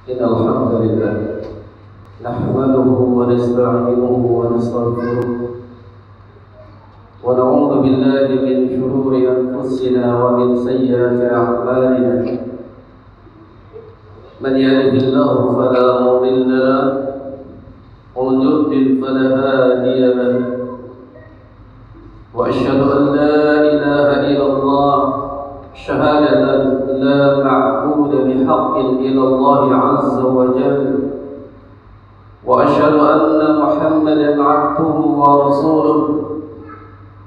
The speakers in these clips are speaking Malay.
إن الحمد لله نحمده ونستعينه ونستغفره ونعوذ بالله من شرور أنفسنا ومن سيئات أعمالنا من يهده الله فلا مضل له ومن يضلل فلا هادي له وأشهد أن لا إله إلا الله شهادة لا معبود بحق إلا الله عز وجل وأشهد أن محمدا عبده ورسوله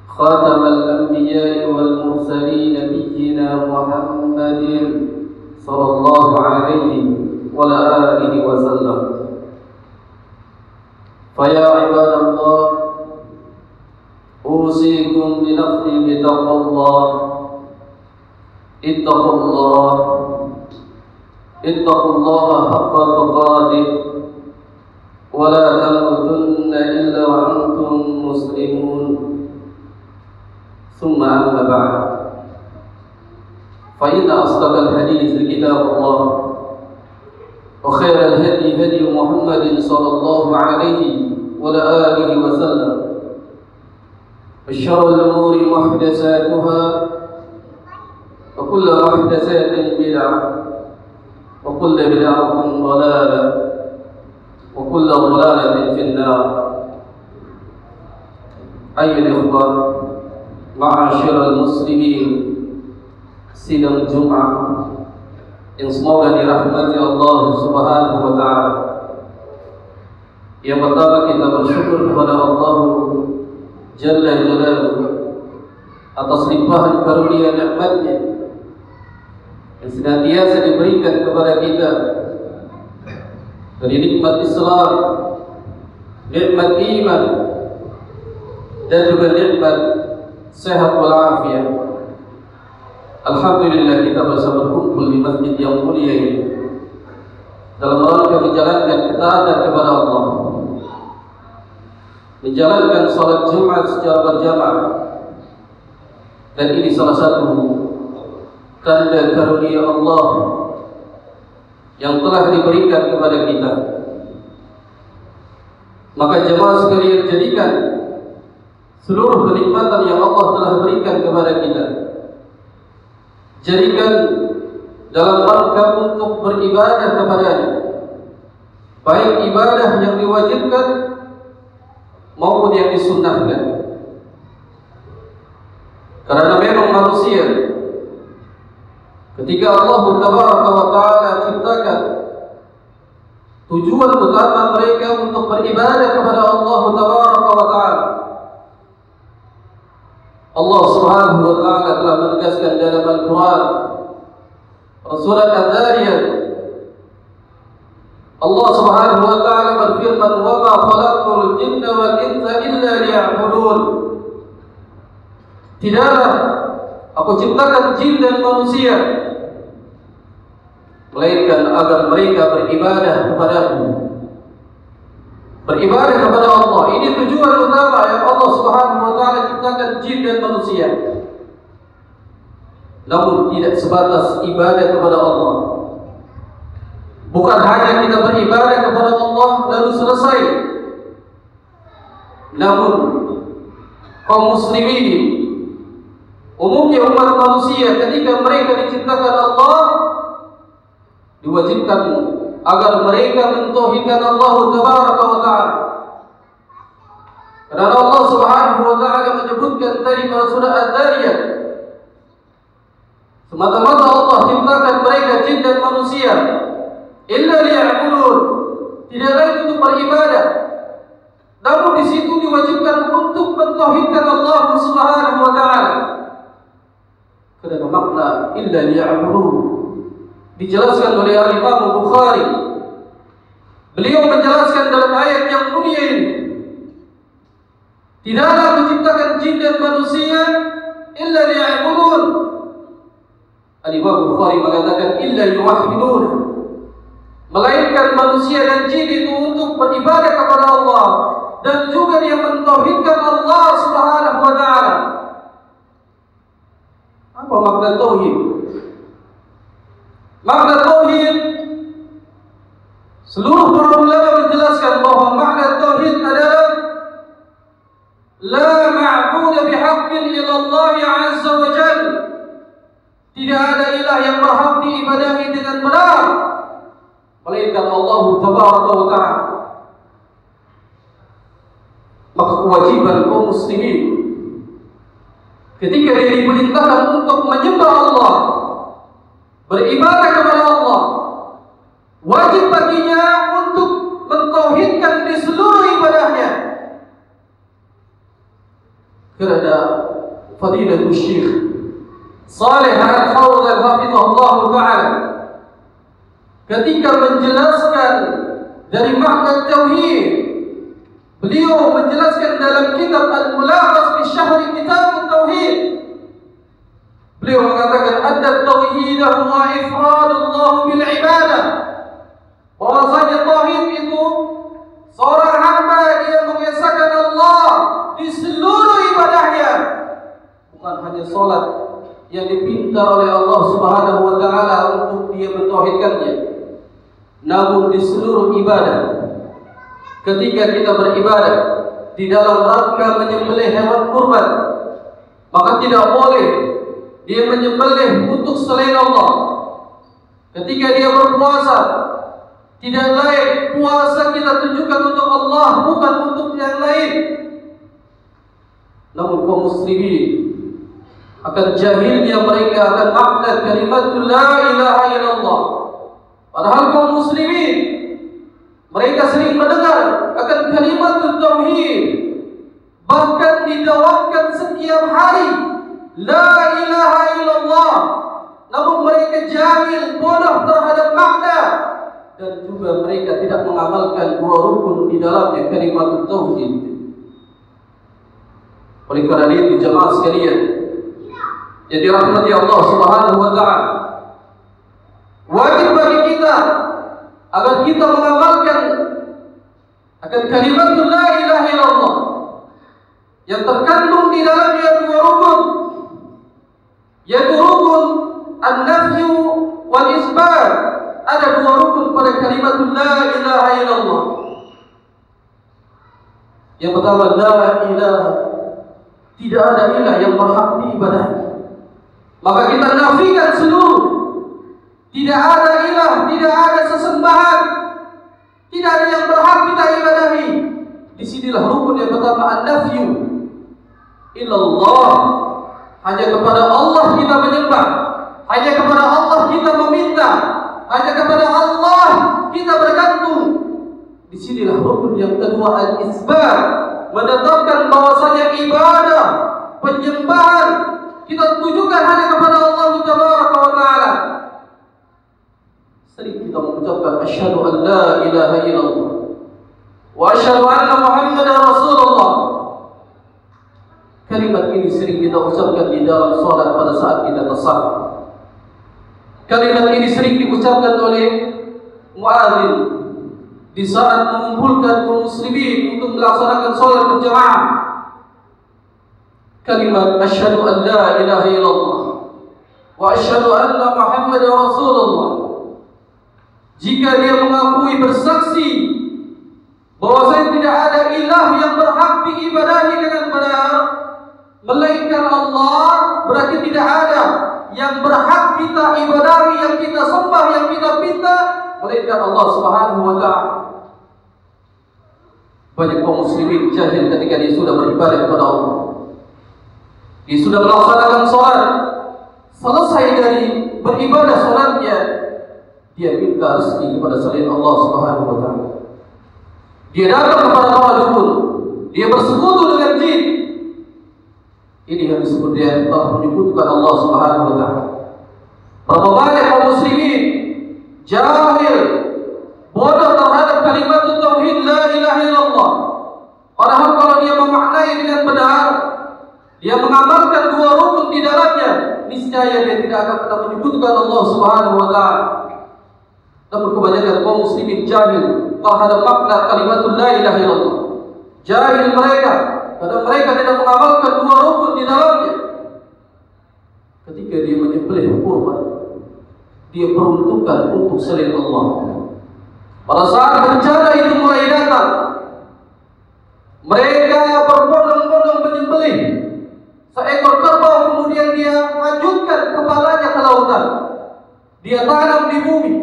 خاتم الأنبياء والمرسلين نبينا محمد صلى الله عليه وعلى آله وسلم. فيا عباد الله أوصيكم بنفسي بتقوى الله. اتقوا الله حق تقاته ولا تموتن إلا وأنتم مسلمون. ثم أما بعد فإن أصدق الحديث كتاب الله وخير الهدي هدي محمد صلى الله عليه وعلى آله وسلم وشر الأمور محدثاتها وكل محدثات بدعة وكل بدعة ضلالة وكل ضلالة في النار. أيها الإخوة معاشر المسlimin, sidang Jumat yang semoga dirahmati Allah Subhanahu wa taala. Yang pertama kita bersyukur kepada Allah Jalla Jalaluhu atas limpahan karunia nikmat-Nya yang senantiasa diberikan kepada kita dari nikmat Islam, nikmat iman, dan juga nikmat sehat walafiat. Alhamdulillah kita bisa berkumpul di masjid yang mulia ini dalam rangka menjalankan ketaatan kepada Allah, menjalankan salat Jumat secara berjamaah, dan ini salah satu tanda karunia Allah yang telah diberikan kepada kita. Maka jemaah sekalian, jadikan seluruh kenikmatan yang Allah telah berikan kepada kita, jadikan dalam rangka untuk beribadah kepada-Nya, baik ibadah yang diwajibkan maupun yang disunnahkan. Karena memang manusia ketika Allah Tabaraka wa Ta'ala ciptakan, tujuan utama mereka untuk beribadah kepada Allah Tabaraka wa Ta'ala. Allah Subhanahu wa Ta'ala telah menegaskan dalam Al-Quran surat Al-Dhariyat. Allah Subhanahu wa Ta'ala berfirman, "Wa ma khalaqtul jinna wal insa illa liya'budun." Tidaklah Aku ciptakan jin dan manusia melainkan agar mereka beribadah kepada-Mu, beribadah kepada Allah. Ini tujuan utama yang Allah Subhanahu wa Ta'ala ciptakan jin dan manusia. Namun tidak sebatas ibadah kepada Allah. Bukan hanya kita beribadah kepada Allah lalu selesai. Namun kaum muslimin, umumnya umat manusia, ketika mereka diciptakan Allah, diwajibkan agar mereka mentauhidkan Allah Tabaraka wa Ta'ala. Karena Allah Subhanahu wa Ta'ala menyebutkan tadi pada surah Al-Dhariyat, semata-mata Allah ciptakan mereka jin dan manusia illa liya'budun, tidak lain untuk beribadah. Namun di situ diwajibkan untuk mentauhidkan Allah Subhanahu wa Ta'ala. Karena makna illa liya'budun dijelaskan oleh Imam Bukhari. Beliau menjelaskan dalam ayat yang mulia ini, tidaklah menciptakan jin dan manusia illa liya'budun. Imam Bukhari mengatakan illa yuwahhidun, melainkan manusia dan jin itu untuk beribadah kepada Allah dan juga dia mentauhidkan Allah Subhanahu wa Ta'ala. Apa makna tauhid? Makna tauhid Seluruh para ulama menjelaskan bahwa makna tauhid adalah la ma'budu bihaqqin illallah azza wa jalla. Tidak ada ilah yang berhak diibadahi dengan benar melainkan Allah tabaraka wa ta'ala. Maka kewajiban kaum muslimin ketika dia diperintahkan untuk menyembah Allah, beribadah kepada Allah, wajib baginya untuk mentauhidkan di seluruh ibadahnya. Kerana Fadilatul Syekh Saleh Al-Fawzan hafizahullah ta'ala ketika menjelaskan dari makna tauhid, beliau menjelaskan dalam kitab Al-Mulakhas fi Syahri Kitab Tauhid. Beliau mengatakan anna tauhid huwa ifradullah bil ibadah. Bahwasanya tauhid itu seorang hamba dia mengesahkan Allah di seluruh ibadahnya, bukan hanya salat yang dipinta oleh Allah Subhanahu wa taala untuk dia mentauhidkannya, namun di seluruh ibadah. Ketika kita beribadah di dalam rangka menyembelih hewan kurban, maka tidak boleh dia menyembelih untuk selain Allah. Ketika dia berpuasa, tidak lain puasa kita tunjukkan untuk Allah, bukan untuk yang lain. Namun kaum muslimin akan jahilnya mereka akan makna kalimatul la ilaha illallah. Padahal kaum muslimin mereka sering mendengar akan kalimatul tauhid, bahkan didawamkan setiap hari la ilaha illallah. Namun mereka jahil, bodoh terhadap makna, dan juga mereka tidak mengamalkan dua rukun di dalamnya kalimatul tauhid. Oleh kerana itu jemaah sekalian yang dirahmati Allah Subhanahu wa taala, wajib bagi kita agar kita mengamalkan akan kalimatul la ilaha illallah yang terkandung di dalamnya dua rukun, yaitu rukun an-nafyu wal isbat. Ada dua rukun pada kalimatul la ilaha illallah. Yang pertama, la ilaha, tidak ada ilah yang berhak diibadahi. Maka kita nafikan seluruh, tidak ada ilah, tidak ada sesembahan, tidak ada yang berhak kita ibadahi. Disinilah rukun yang pertama, an-nafyu illallah. Hanya kepada Allah kita menyembah, hanya kepada Allah kita meminta, hanya kepada Allah kita bergantung. Disinilah rukun yang kedua, al-isbat, menetapkan bahwasanya ibadah, penyembahan kita tujukan hanya kepada Allah Tabaraka wa Ta'ala. Sering kita mengucapkan asyhadu an la ilaha illallah wa asyhadu anna Muhammadar Rasulullah. Kalimat ini sering kita ucapkan di dalam salat pada saat kita tasyahhud. Kalimat ini sering diucapkan oleh muadzin di saat mengumpulkan kaum muslimin untuk melaksanakan salat berjamaah. Kalimat asyhadu an la ilaha illallah wa asyhadu anna Muhammadar Rasulullah. Jika dia mengakui, bersaksi bahwasanya tidak ada ilah yang berhak diibadahi dengan benar melainkan Allah, berarti tidak ada yang berhak kita ibadahi, yang kita sembah, yang kita pinta melainkan Allah Subhanahu wa taala. Banyak kaum muslimin jahil ketika dia sudah beribadah kepada Allah. Dia sudah melaksanakan salat, selesai dari beribadah salatnya, dia minta rezeki kepada selain Allah Subhanahu wa taala. Dia datang kepada para dukun, dia bersekutu dengan jin. Ini yang disebut dia telah menyekutukan Allah Subhanahu wa taala. Berapa banyak kaum muslimin jahil, bodoh terhadap kalimat tauhid la ilaha illallah. Padahal kalau dia memaknai dengan benar, dia mengamalkan dua rukun di dalamnya, niscaya dia tidak akan pernah menyekutukan Allah Subhanahu wa taala. Namun kebanyakan kaum muslimin jahil terhadap makna kalimatul la ilaha illallah. Jahil mereka karena mereka tidak mengamalkan dua rukun di dalamnya. Ketika dia menyembelih kurban, dia peruntukkan untuk selain Allah. Pada saat bencana itu mulai datang, mereka berbondong-bondong menyembelih seekor kerbau, kemudian dia lanjutkan kepalanya ke lautan. Dia tanam di bumi,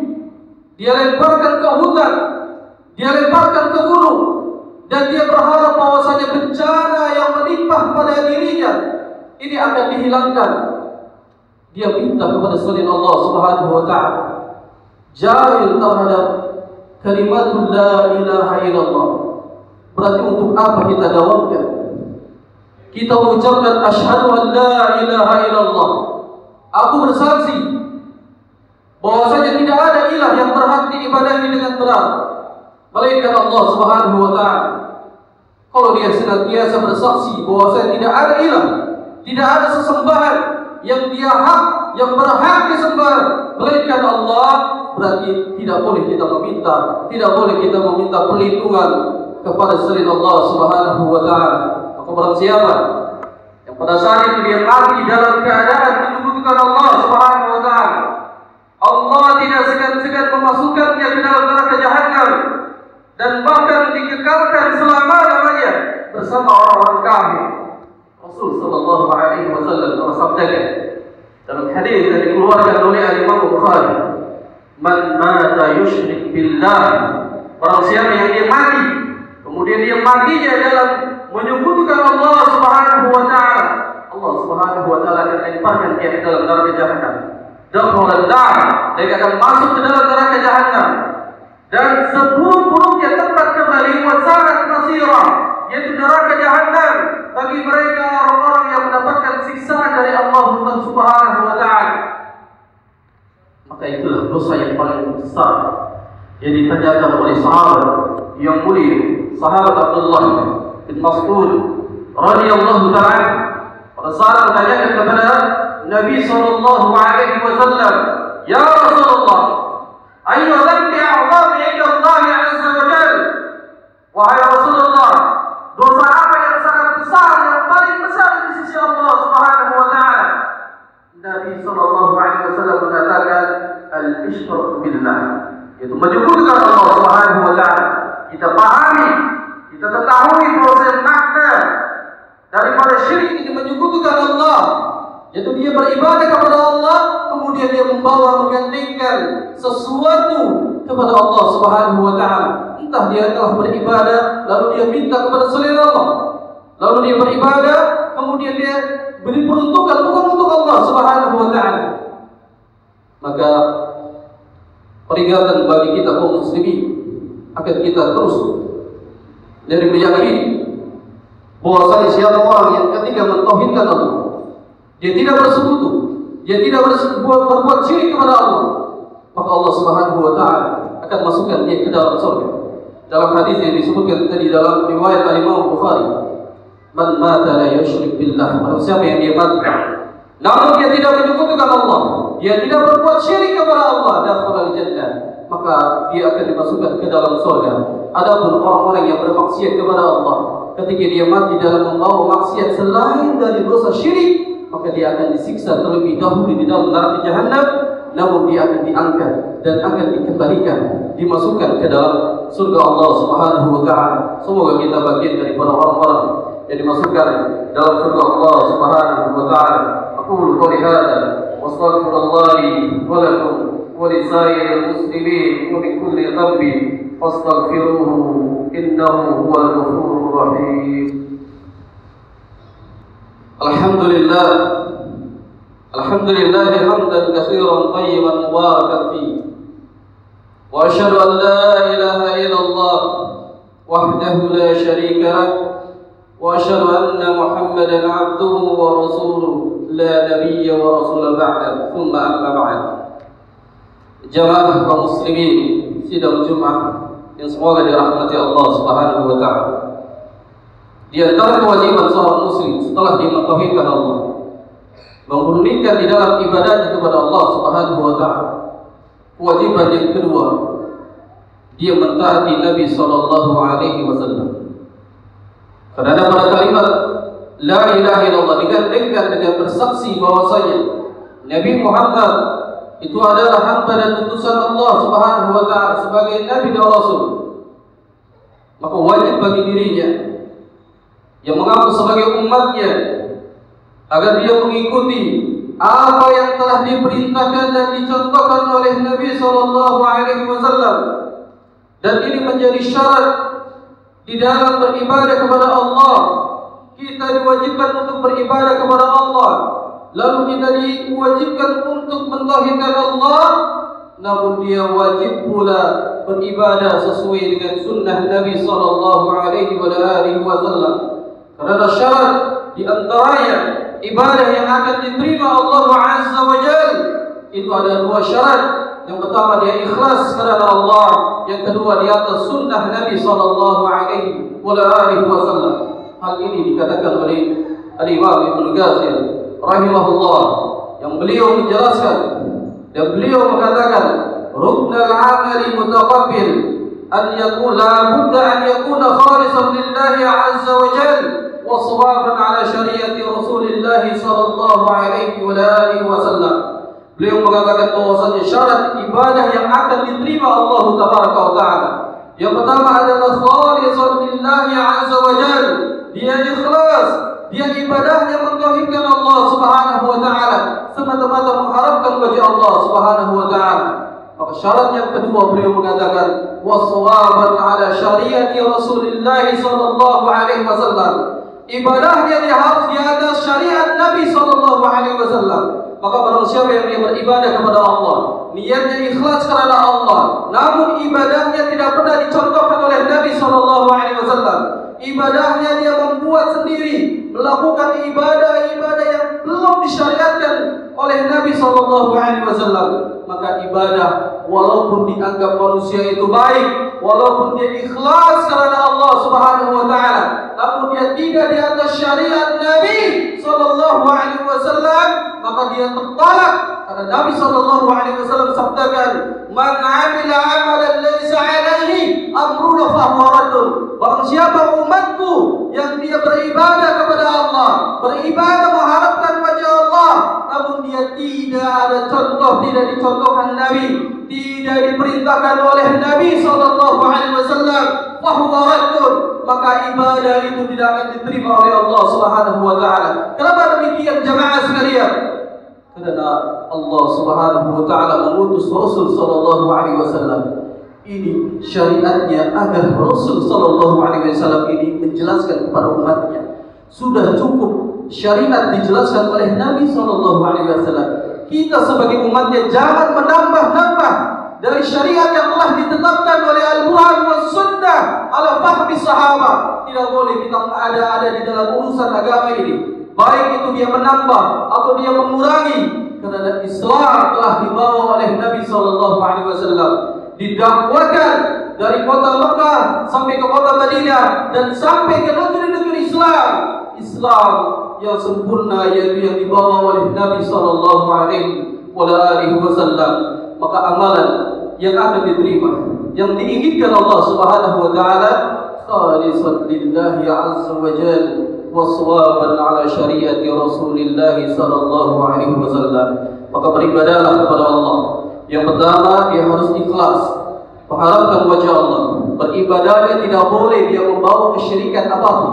dia lemparkan ke hutan, dia lemparkan ke gunung, dan dia berharap bahwasanya bencana yang menimpa pada dirinya ini akan dihilangkan. Dia minta kepada selain Allah Subhanahu wa taala, jahil terhadap kalimatul la ilaha illallah. Berarti untuk apa kita dawamkan? Kita mengucapkan asyhadu an la ilaha illallah. Aku bersaksi bahwasanya tidak ada ilah yang berhak diibadahi dengan benar melainkan Allah Subhanahu wa taala. Kalau dia senantiasa bersaksi bahwasanya tidak ada ilah, tidak ada sesembahan yang dia hak, yang berhak disembah melainkan Allah, berarti tidak boleh kita meminta, tidak boleh kita meminta perlindungan kepada selain Allah Subhanahu wa taala. Maka barang siapa yang pada saat itu dia mati dalam keadaan menyebutkan Allah Subhanahu wa taala, Allah tidak segan-segan memasukkannya ke dalam neraka Jahannam dan bahkan dikekalkan selama-lamanya bersama orang-orang kafir. Rasul sallallahu alaihi wasallam bersabda dalam hadis yang dikeluarkan oleh Imam Bukhari, "Man mata yusyrik billah." Barang siapa yang dia mati, kemudian dia matinya dalam menyekutukan Allah Subhanahu wa taala, Allah Subhanahu wa taala akan lemparkan dia ke dalam neraka Jahannam. Dakhala nar, dia akan masuk ke dalam neraka Jahannam. Dan seburuk-buruknya tempat kembali wasarat masirah, yaitu neraka Jahannam bagi mereka orang-orang yang mendapatkan siksaan dari Allah Subhanahu wa taala. Maka itulah dosa yang paling besar yang ditanyakan oleh sahabat yang mulia, sahabat Abdullah bin Mas'ud radhiyallahu taala. Pada saat bertanyakan kepada Nabi sallallahu alaihi wasallam, "Ya Rasulullah, ayyu dhanbi a'zam 'inda Allah 'azza wa jalla?" Wahai Rasulullah, dosa apa yang sangat besar, yang paling besar di sisi Allah Subhanahu wa taala? Nabi sallallahu alaihi wasallam mengatakan, al-isyrak billah, yaitu menyekutukan Allah Subhanahu wa taala. Kita pahami, kita ketahui bahwa makna daripada syirik ini menyekutukan Allah, yaitu dia beribadah kepada Allah, kemudian dia membawa menggandengkan sesuatu kepada Allah Subhanahu wa taala. Entah dia telah beribadah lalu dia minta kepada selain Allah, lalu dia beribadah kemudian dia beri peruntukan bukan untuk Allah Subhanahu wa taala. Maka peringatan bagi kita kaum muslimin akan kita terus dari meyakini bahwasanya siapa orang yang ketika mentauhidkan Allah, dia tidak bersekutu, dia tidak berbuat syirik kepada Allah, maka Allah Subhanahu wa taala akan masukkan dia ke dalam surga. Dalam hadis yang disebutkan tadi dalam riwayat Imam Bukhari, "Man mata la yusyrik billah." Barang siapa yang dia mati namun dia tidak menyekutukan Allah, dia tidak berbuat syirik kepada Allah, dakhala al-jannah, maka dia akan dimasukkan ke dalam surga. Adapun orang-orang yang bermaksiat kepada Allah, ketika dia mati dalam membawa maksiat selain dari dosa syirik, maka dia akan disiksa terlebih dahulu di dalam neraka Jahannam, namun dia akan diangkat dan akan dikembalikan, dimasukkan ke dalam surga Allah Subhanahu wa taala. Semoga kita bagian daripada orang-orang yang dimasukkan dalam surga Allah Subhanahu wa taala. Aqulu qouli hadza wa astaghfirullah li wa lakum wa li sa'iril muslimin min kulli dhanbin fastaghfiruhu innahu huwal ghafurur rahim. Alhamdulillah, alhamdulillah hamdan katsiran tayyiban mubarakan fihi. Wa asyhadu an la ilaha illallah wahdahu la syarika lah, wa asyhadu anna Muhammadan 'abduhu wa rasuluhu la nabiyya wa rasula ba'da. Tsumma amma ba'd. Jamaah kaum muslimin sidang Jumat yang semoga dirahmati Allah Subhanahu wa taala. Di antara kewajiban seorang muslim setelah dia mentauhidkan Allah, memurnikan di dalam ibadahnya kepada Allah Subhanahu wa taala, kewajiban yang kedua, dia mentaati Nabi sallallahu alaihi wasallam. Karena pada kalimat la ilaha illallah digandengkan dengan bersaksi bahwasanya Nabi Muhammad itu adalah hamba dan utusan Allah Subhanahu wa taala sebagai nabi dan rasul, maka wajib bagi dirinya yang mengaku sebagai umatnya agar dia mengikuti apa yang telah diperintahkan dan dicontohkan oleh Nabi sallallahu alaihi wasallam. Dan ini menjadi syarat di dalam beribadah kepada Allah. Kita diwajibkan untuk beribadah kepada Allah, lalu kita diwajibkan untuk mentauhidkan Allah, namun dia wajib pula beribadah sesuai dengan sunnah Nabi sallallahu alaihi wasallam. Karena syarat di antaranya ibadah yang akan diterima Allah Azza wa Jalla itu ada dua syarat. Yang pertama dia ikhlas karena Allah, yang kedua di atas sunnah Nabi sallallahu alaihi wasallam. Hal ini dikatakan oleh Al-Imam Ibnu Ghazir rahimahullah, yang beliau menjelaskan dan beliau mengatakan ruknul amali mutaqabbil an yakuna budda an yakuna khalisan lillahi azza wa jalla wa sawaban ala syariati Rasulillah sallallahu alaihi wasallam. Beliau mengatakan bahwasanya syarat ibadah yang akan diterima Allah tabaraka wa taala yang pertama adalah khalisan lillahi azza wa jalla, dia ikhlas, dia ibadahnya mentauhidkan Allah Subhanahu wa taala semata-mata mengharapkan wajah Allah Subhanahu wa taala. Maka syarat yang kedua beliau mengatakan waswaban ala syariati Rasulillah sallallahu alaihi wasallam, ibadahnya dia harus di atas syariat Nabi sallallahu alaihi wasallam. Maka barang siapa yang dia beribadah kepada Allah, niatnya ikhlas karena Allah, namun ibadahnya tidak pernah dicontohkan oleh Nabi sallallahu alaihi wasallam, ibadahnya dia membuat sendiri, melakukan ibadah-ibadah yang belum disyariatkan oleh Nabi sallallahu alaihi wasallam, maka ibadah walaupun dianggap manusia itu baik, walaupun dia ikhlas karena Allah Subhanahu wa taala, namun dia tidak di atas syariat Nabi sallallahu alaihi wasallam, maka dia tertolak. Karena Nabi sallallahu alaihi wasallam sabdakan, "Man 'amila 'amalan laisa 'alaihi amruna fa huwa raddun." Barang siapa umatku yang dia beribadah kepada Allah, beribadah mengharapkan wajah Allah, namun dia tidak ada contoh, tidak dicontohkan Nabi, tidak diperintahkan oleh Nabi sallallahu alaihi wasallam, fa huwa raddun, maka ibadah itu tidak akan diterima oleh Allah Subhanahu wa taala. Kenapa demikian jemaah sekalian? Karena Allah Subhanahu wa taala mengutus Rasul sallallahu alaihi wasallam. Ini syariatnya agar Rasul sallallahu alaihi wasallam ini menjelaskan kepada umatnya. Sudah cukup syariat dijelaskan oleh Nabi sallallahu alaihi wasallam. Kita sebagai umatnya jangan menambah-nambah dari syariat yang telah ditetapkan oleh Al-Quran was Sunnah ala fahmi sahabat. Tidak boleh kita ada di dalam urusan agama ini, baik itu dia menambah atau dia mengurangi, karena Islam telah dibawa oleh Nabi sallallahu alaihi wasallam, didakwakan dari kota Mekah sampai ke kota Madinah dan sampai ke negeri-negeri Islam. Islam yang sempurna yaitu yang dibawa oleh Nabi sallallahu alaihi wasallam. Maka amalan yang akan diterima, yang diinginkan Allah Subhanahu wa taala, khalisan lillahi azza wa jalla waswaban ala syariati Rasulillah sallallahu alaihi wasallam. Maka beribadahlah kepada Allah. Yang pertama, dia harus ikhlas, mengharapkan wajah Allah. Beribadahnya tidak boleh dia membawa kesyirikan apapun,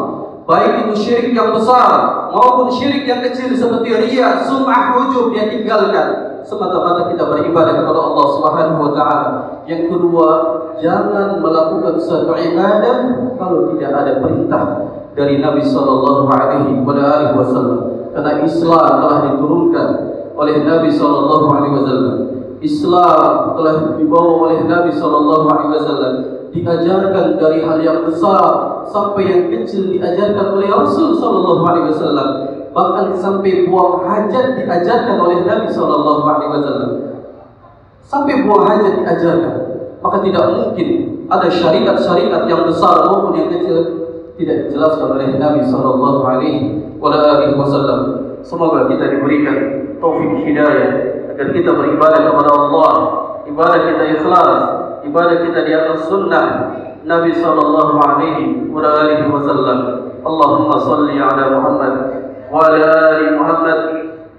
baik itu syirik yang besar maupun syirik yang kecil seperti riya, sum'ah, ujub, dia tinggalkan. Semata-mata kita beribadah kepada Allah Subhanahu wa taala. Yang kedua, jangan melakukan suatu ibadah kalau tidak ada perintah dari Nabi sallallahu alaihi wasallam. Karena Islam telah diturunkan oleh Nabi sallallahu alaihi wasallam. Islam telah dibawa oleh Nabi sallallahu alaihi wasallam, diajarkan dari hal yang besar sampai yang kecil diajarkan oleh Rasul sallallahu alaihi wasallam. Bahkan sampai buang hajat diajarkan oleh Nabi sallallahu alaihi wasallam. Sampai buang hajat diajarkan. Maka tidak mungkin ada syariat-syariat yang besar maupun yang kecil tidak dijelaskan oleh Nabi sallallahu alaihi wasallam. Semoga kita diberikan taufik hidayah agar kita beribadah kepada Allah, ibadah kita ikhlas, ibadah kita di atas sunnah Nabi sallallahu alaihi wasallam. Allahumma salli ala Muhammad wa ala ali Muhammad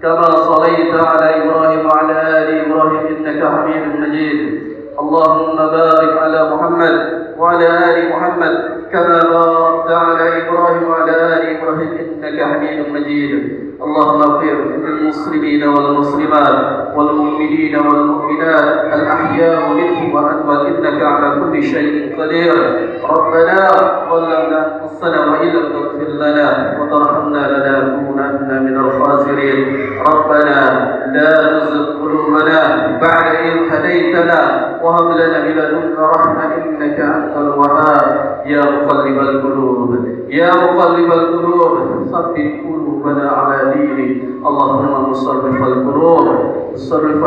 كما صليت على إبراهيم وعلى آل إبراهيم إنك حميد مجيد. اللهم بارك على محمد وعلى آل محمد كما باركت على إبراهيم وعلى آل إبراهيم إنك حميد مجيد. اللهم اغفر للمسلمين والمسلمات والمؤمنين والمؤمنات الأحياء منهم والأموات إنك على كل شيء قدير. ربنا ظلمنا أنفسنا وإن لم تغفر لنا وترحمنا لنكونن من الخاسرين. ربنا لا تزغ قلوبنا بعد إذ هديتنا وهب لنا من لدنك رحمة إنك أنت الوهاب. يا مقلب القلوب يا مقلب القلوب ثبت قلوبنا على دينك. اللهم صرف القلوب صرف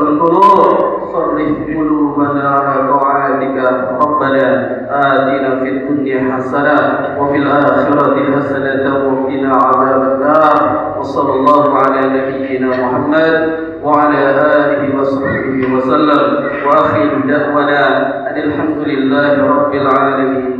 قلوبنا على طاعتك. ربنا آتنا في الدنيا حسنة وفي الآخرة حسنة وقنا عذاب النار. وصلى الله على نبينا محمد وعلى آله وصحبه وسلم. وآخر دعوانا أن الحمد لله رب العالمين.